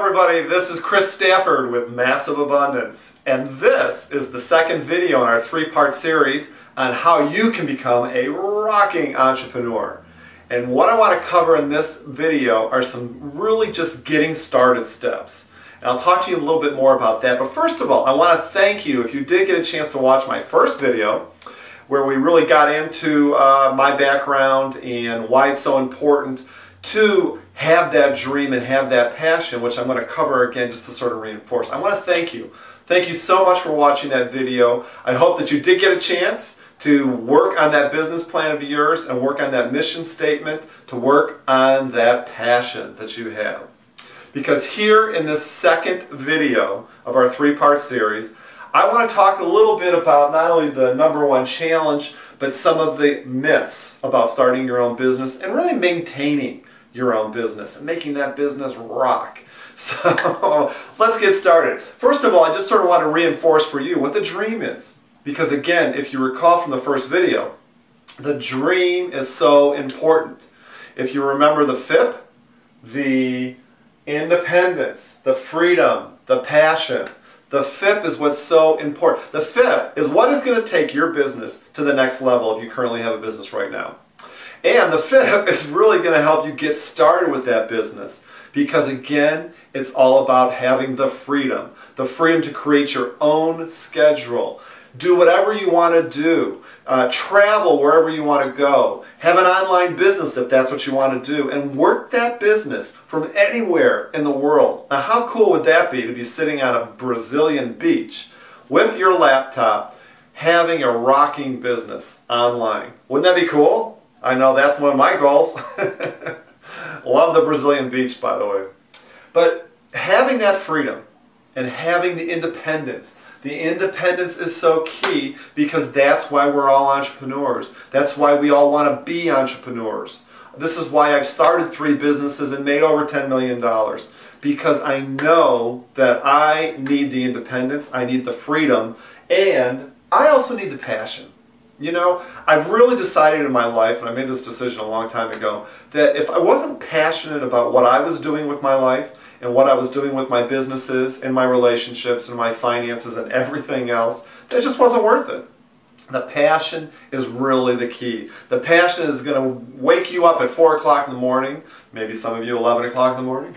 everybody, this is Chris Stafford with Massive Abundance, and this is the second video in our three-part series on how you can become a rocking entrepreneur. And what I want to cover in this video are some really just getting started steps. And I'll talk to you a little bit more about that, but first of all, I want to thank you if you did get a chance to watch my first video where we really got into my background and why it's so important to have that dream and have that passion, which I'm going to cover again just to sort of reinforce. I want to thank you. Thank you so much for watching that video. I hope that you did get a chance to work on that business plan of yours and work on that mission statement, to work on that passion that you have. Because here in this second video of our three-part series, I want to talk a little bit about not only the #1 challenge, but some of the myths about starting your own business and really maintaining your own business and making that business rock. So let's get started. First of all, I just sort of want to reinforce for you what the dream is. Because again, if you recall from the first video, the dream is so important. If you remember the FIP, the independence, the freedom, the passion, the FIP is what's so important. The FIP is what is going to take your business to the next level if you currently have a business right now. And the FIP is really going to help you get started with that business. Because again, it's all about having the freedom to create your own schedule. Do whatever you want to do. Travel wherever you want to go. Have an online business if that's what you want to do. And work that business from anywhere in the world. Now how cool would that be to be sitting on a Brazilian beach with your laptop having a rocking business online? Wouldn't that be cool? I know that's one of my goals. Love the Brazilian beach, by the way. But having that freedom and having the independence is so key, because that's why we're all entrepreneurs. That's why we all want to be entrepreneurs. This is why I've started 3 businesses and made over $10 million. Because I know that I need the independence, I need the freedom, and I also need the passion. You know, I've really decided in my life, and I made this decision a long time ago, that if I wasn't passionate about what I was doing with my life and what I was doing with my businesses and my relationships and my finances and everything else, that just wasn't worth it. The passion is really the key. The passion is going to wake you up at 4 o'clock in the morning, maybe some of you 11 o'clock in the morning,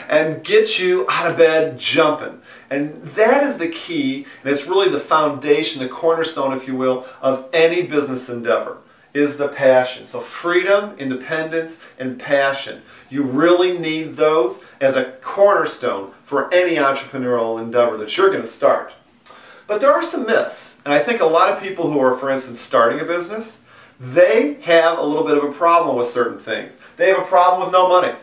and get you out of bed jumping. And that is the key, and it's really the foundation, the cornerstone, if you will, of any business endeavor, is the passion. So freedom, independence, and passion. You really need those as a cornerstone for any entrepreneurial endeavor that you're going to start. But there are some myths, and I think a lot of people who are, for instance, starting a business, they have a little bit of a problem with certain things. They have a problem with no money.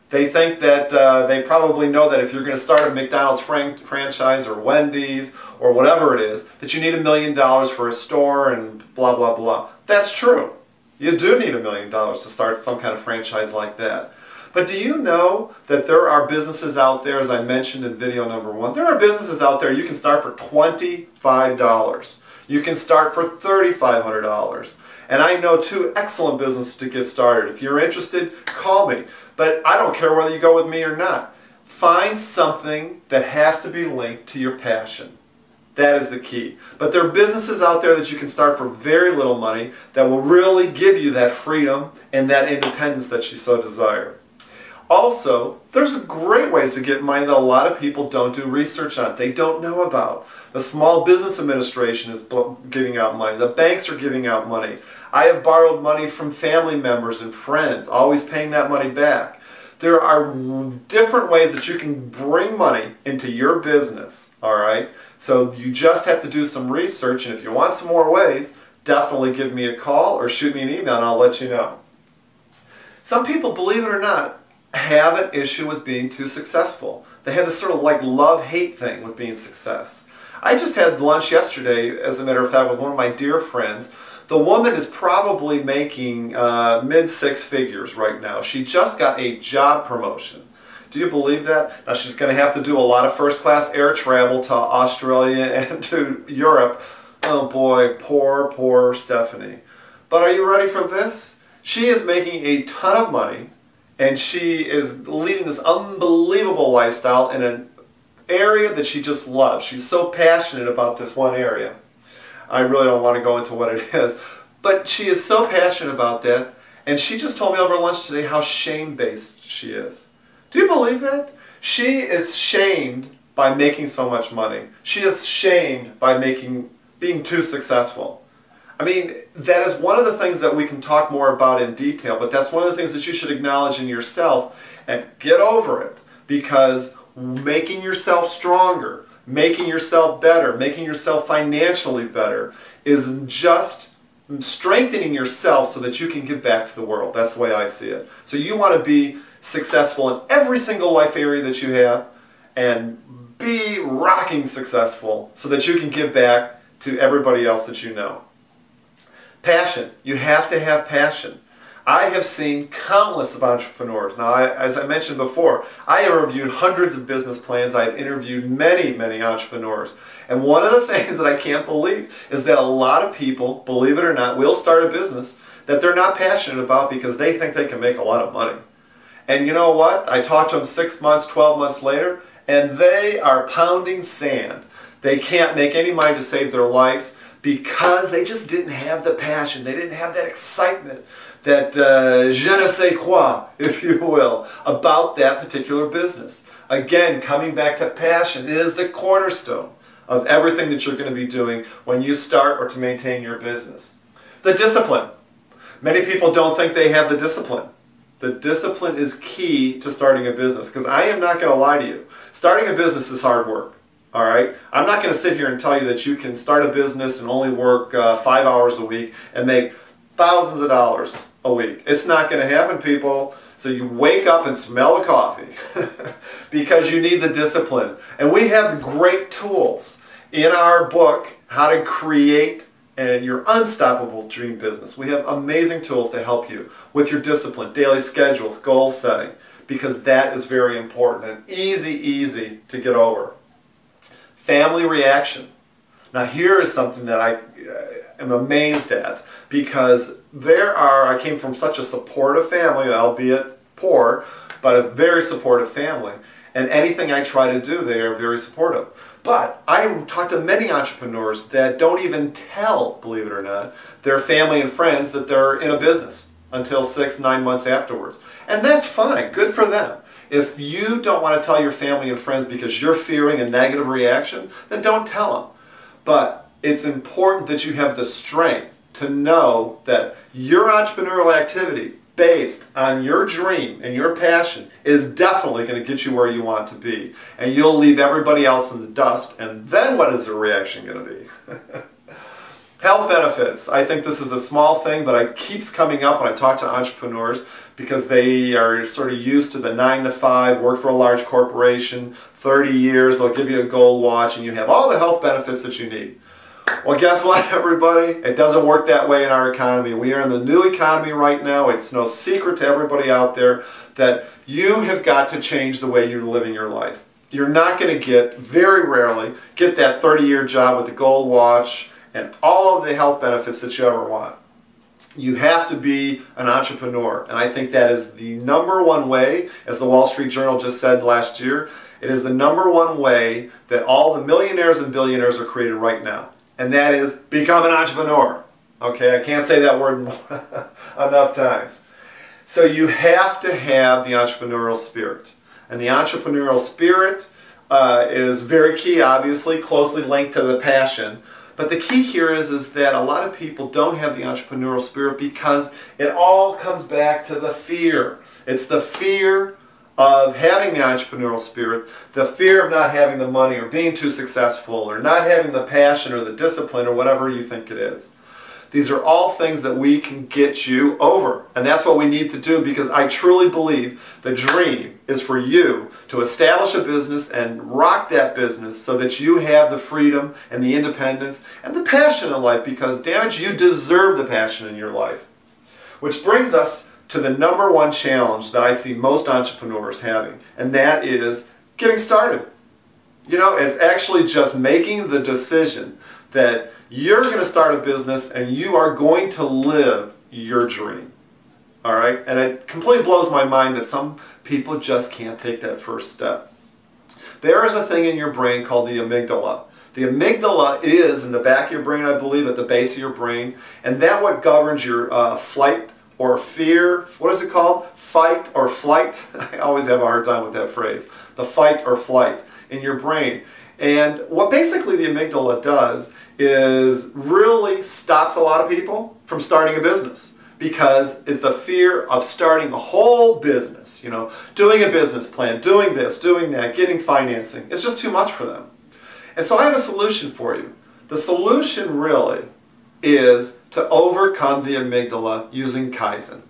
They think that they probably know that if you're going to start a McDonald's franchise or Wendy's or whatever it is, that you need $1 million for a store and blah, blah, blah. That's true. You do need $1 million to start some kind of franchise like that. But do you know that there are businesses out there, as I mentioned in video #1, there are businesses out there you can start for $25. You can start for $3,500. And I know 2 excellent businesses to get started. If you're interested, call me. But I don't care whether you go with me or not. Find something that has to be linked to your passion. That is the key. But there are businesses out there that you can start for very little money that will really give you that freedom and that independence that you so desire. Also, there's great ways to get money that a lot of people don't do research on. They don't know about. The Small Business Administration is giving out money. The banks are giving out money. I have borrowed money from family members and friends, always paying that money back. There are different ways that you can bring money into your business, all right? So you just have to do some research, and if you want some more ways, definitely give me a call or shoot me an email and I'll let you know. Some people, believe it or not, have an issue with being too successful. They have this sort of like love-hate thing with being success. I just had lunch yesterday, as a matter of fact, with one of my dear friends. The woman is probably making mid-6 figures right now. She just got a job promotion. Do you believe that? Now she's going to have to do a lot of first-class air travel to Australia and to Europe. Oh boy, poor Stephanie. But are you ready for this? She is making a ton of money And she is leading this unbelievable lifestyle in an area that she just loves. She's so passionate about this one area. I really don't want to go into what it is, but she is so passionate about that. And she just told me over lunch today how shame-based she is. Do you believe that? She is shamed by making so much money. She is shamed by being too successful. I mean, that is one of the things that we can talk more about in detail, but that's one of the things that you should acknowledge in yourself and get over it, because making yourself stronger, making yourself better, making yourself financially better is just strengthening yourself so that you can give back to the world. That's the way I see it. So you want to be successful in every single life area that you have and be rocking successful so that you can give back to everybody else that you know. Passion. You have to have passion. I have seen countless of entrepreneurs. Now, as I mentioned before, I have reviewed hundreds of business plans. I've interviewed many, many entrepreneurs. And one of the things that I can't believe is that a lot of people, believe it or not, will start a business that they're not passionate about because they think they can make a lot of money. And you know what? I talked to them 6 months, 12 months later, and they are pounding sand. They can't make any money to save their lives because they just didn't have the passion. They didn't have that excitement, that je ne sais quoi, if you will, about that particular business. Again, coming back to passion, it is the cornerstone of everything that you're going to be doing when you start or to maintain your business. The discipline. Many people don't think they have the discipline. The discipline is key to starting a business, because I am not going to lie to you. Starting a business is hard work. All right? I'm not going to sit here and tell you that you can start a business and only work 5 hours a week and make thousands of dollars a week. It's not going to happen, people. So you wake up and smell the coffee because you need the discipline. And we have great tools in our book, How to Create Your Unstoppable Dream Business. We have amazing tools to help you with your discipline, daily schedules, goal setting, because that is very important and easy to get over. Family reaction. Now here is something that I am amazed at, because I came from such a supportive family, albeit poor, but a very supportive family. And anything I try to do, they are very supportive. But I talk to many entrepreneurs that don't even tell, believe it or not, their family and friends that they're in a business until 6, 9 months afterwards. And that's fine, good for them. If you don't want to tell your family and friends because you're fearing a negative reaction, then don't tell them. But it's important that you have the strength to know that your entrepreneurial activity based on your dream and your passion is definitely going to get you where you want to be. And you'll leave everybody else in the dust, and then what is the reaction going to be? Health benefits. I think this is a small thing, but it keeps coming up when I talk to entrepreneurs, because they are sort of used to the 9 to 5, work for a large corporation, 30 years, they'll give you a gold watch, and you have all the health benefits that you need. Well, guess what, everybody? It doesn't work that way in our economy. We are in the new economy right now. It's no secret to everybody out there that you have got to change the way you're living your life. You're not going to very rarely, get that 30-year job with the gold watch and all of the health benefits that you ever want. You have to be an entrepreneur, and I think that is the #1 way, as the Wall Street Journal just said last year, it is the #1 way that all the millionaires and billionaires are created right now, and that is become an entrepreneur. Okay, I can't say that word enough times. So you have to have the entrepreneurial spirit, and the entrepreneurial spirit is very key, obviously, closely linked to the passion. But the key here is that a lot of people don't have the entrepreneurial spirit because it all comes back to the fear. It's the fear of having the entrepreneurial spirit, the fear of not having the money or being too successful or not having the passion or the discipline or whatever you think it is. These are all things that we can get you over. And that's what we need to do, because I truly believe the dream is for you to establish a business and rock that business so that you have the freedom and the independence and the passion in life, because damn it, you deserve the passion in your life. Which brings us to the #1 challenge that I see most entrepreneurs having, and that is getting started. You know, it's actually just making the decision that you're going to start a business and you are going to live your dream. All right, and it completely blows my mind that some people just can't take that first step. There is a thing in your brain called the amygdala. The amygdala is in the back of your brain, I believe, at the base of your brain, and that what governs your flight or fear. What is it called? Fight or flight? I always have a hard time with that phrase. The fight or flight in your brain. And what basically the amygdala does is really stops a lot of people from starting a business, because it's the fear of starting a whole business, you know, doing a business plan, doing this, doing that, getting financing. It's just too much for them. And so I have a solution for you. The solution really is to overcome the amygdala using Kaizen.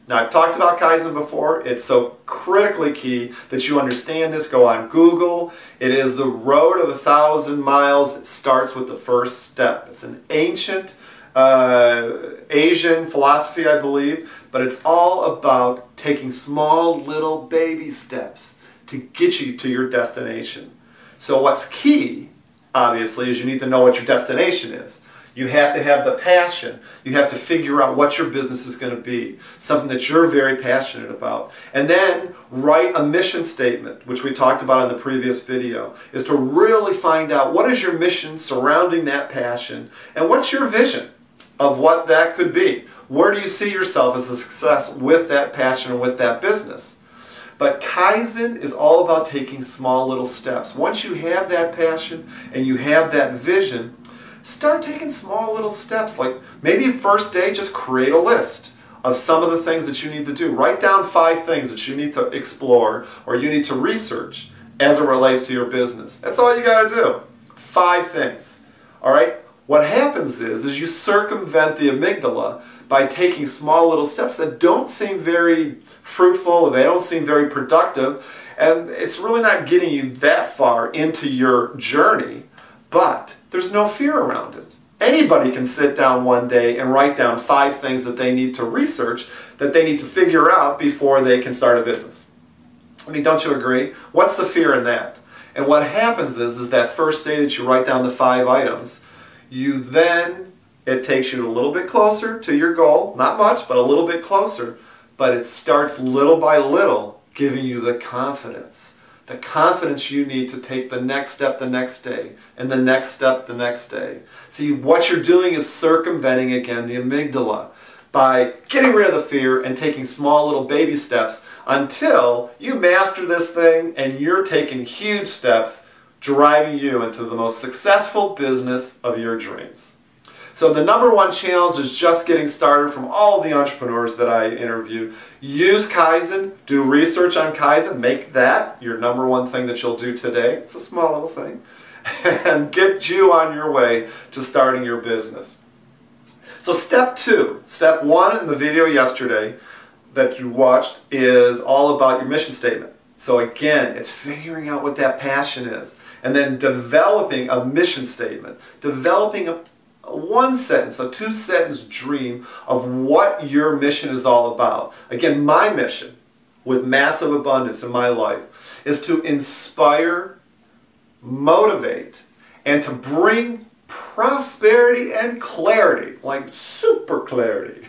Now, I've talked about Kaizen before. It's so critically key that you understand this. Go on Google. It is the road of 1,000 miles. It starts with the first step. It's an ancient Asian philosophy, I believe, but it's all about taking small little baby steps to get you to your destination. So what's key, obviously, is you need to know what your destination is. You have to have the passion. You have to figure out what your business is going to be, something that you're very passionate about. And then write a mission statement, which we talked about in the previous video, is to really find out what is your mission surrounding that passion and what's your vision of what that could be. Where do you see yourself as a success with that passion and with that business? But Kaizen is all about taking small little steps. Once you have that passion and you have that vision, start taking small little steps. Like maybe first day, just create a list of some of the things that you need to do. Write down 5 things that you need to explore or you need to research as it relates to your business. That's all you got to do. 5 things. All right? What happens is you circumvent the amygdala by taking small little steps that don't seem very fruitful, or they don't seem very productive, and it's really not getting you that far into your journey, but there's no fear around it. Anybody can sit down one day and write down 5 things that they need to research, that they need to figure out before they can start a business. I mean, don't you agree? What's the fear in that? And what happens is that first day that you write down the 5 items, it takes you a little bit closer to your goal, not much, but a little bit closer, but it starts little by little giving you the confidence you need to take the next step the next day, and the next step the next day. See, what you're doing is circumventing again the amygdala by getting rid of the fear and taking small little baby steps until you master this thing and you're taking huge steps, driving you into the most successful business of your dreams. So the #1 challenge is just getting started from all of the entrepreneurs that I interview. Use Kaizen, do research on Kaizen, make that your #1 thing that you'll do today. It's a small little thing. And get you on your way to starting your business. So step 2, step 1 in the video yesterday that you watched is all about your mission statement. So again, it's figuring out what that passion is, and then developing a mission statement, developing a 1-sentence, a 2-sentence dream of what your mission is all about. Again, my mission with Massive Abundance in my life is to inspire, motivate, and to bring prosperity and clarity, like super clarity,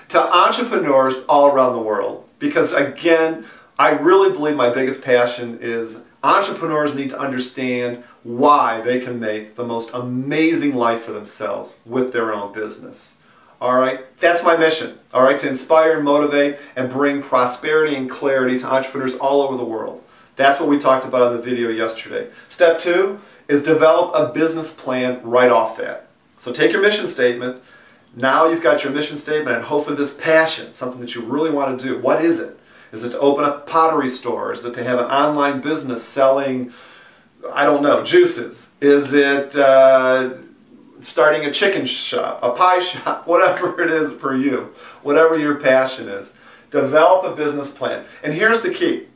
to entrepreneurs all around the world. Because again, I really believe my biggest passion is entrepreneurs need to understand why they can make the most amazing life for themselves with their own business. All right, that's my mission. All right, to inspire and motivate and bring prosperity and clarity to entrepreneurs all over the world. That's what we talked about in the video yesterday. Step 2 is develop a business plan right off that. So take your mission statement. Now you've got your mission statement and hopefully this passion, something that you really want to do. What is it? Is it to open a pottery store? Is it to have an online business selling, I don't know, juices? Is it starting a chicken shop, a pie shop, whatever it is for you, whatever your passion is? Develop a business plan. And here's the key.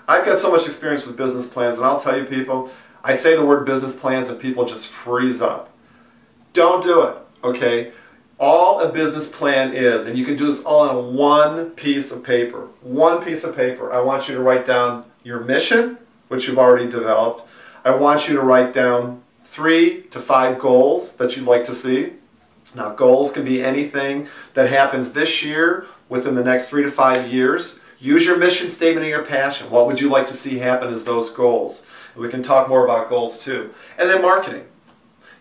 I've got so much experience with business plans, and I'll tell you people, I say the word business plans and people just freeze up. Don't do it, okay? All a business plan is, and you can do this all on 1 piece of paper. 1 piece of paper. I want you to write down your mission, which you've already developed. I want you to write down 3 to 5 goals that you'd like to see. Now, goals can be anything that happens this year within the next 3 to 5 years. Use your mission statement and your passion. What would you like to see happen as those goals? We can talk more about goals too. And then marketing.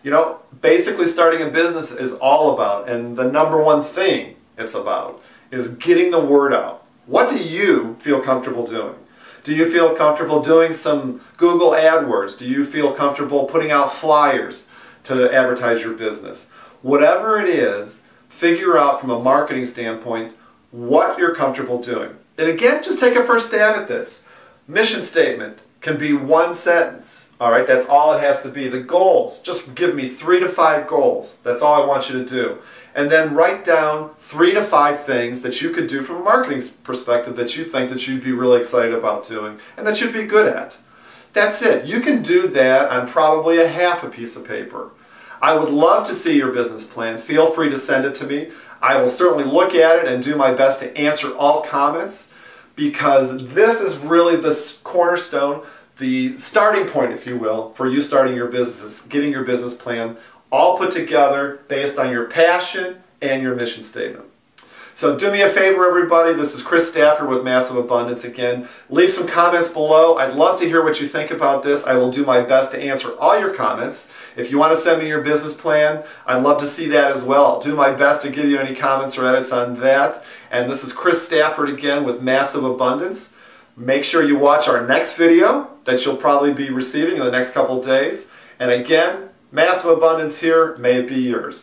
You know, basically starting a business is all about, and the number one thing it's about, is getting the word out. What do you feel comfortable doing? Do you feel comfortable doing some Google AdWords? Do you feel comfortable putting out flyers to advertise your business? Whatever it is, figure out from a marketing standpoint what you're comfortable doing. And again, just take a first stab at this. Mission statement can be one sentence. All right, that's all it has to be. The goals, just give me 3 to 5 goals. That's all I want you to do. And then write down 3 to 5 things that you could do from a marketing perspective that you think that you'd be really excited about doing and that you'd be good at. That's it. You can do that on probably a half a piece of paper. I would love to see your business plan. Feel free to send it to me. I will certainly look at it and do my best to answer all comments, because this is really the cornerstone, the starting point, if you will, for you starting your business, getting your business plan all put together based on your passion and your mission statement. So do me a favor, everybody. This is Chris Stafford with Massive Abundance again. Leave some comments below. I'd love to hear what you think about this. I will do my best to answer all your comments. If you want to send me your business plan, I'd love to see that as well. I'll do my best to give you any comments or edits on that. And this is Chris Stafford again with Massive Abundance. Make sure you watch our next video that you'll probably be receiving in the next couple days. And again, Massive Abundance here. May it be yours.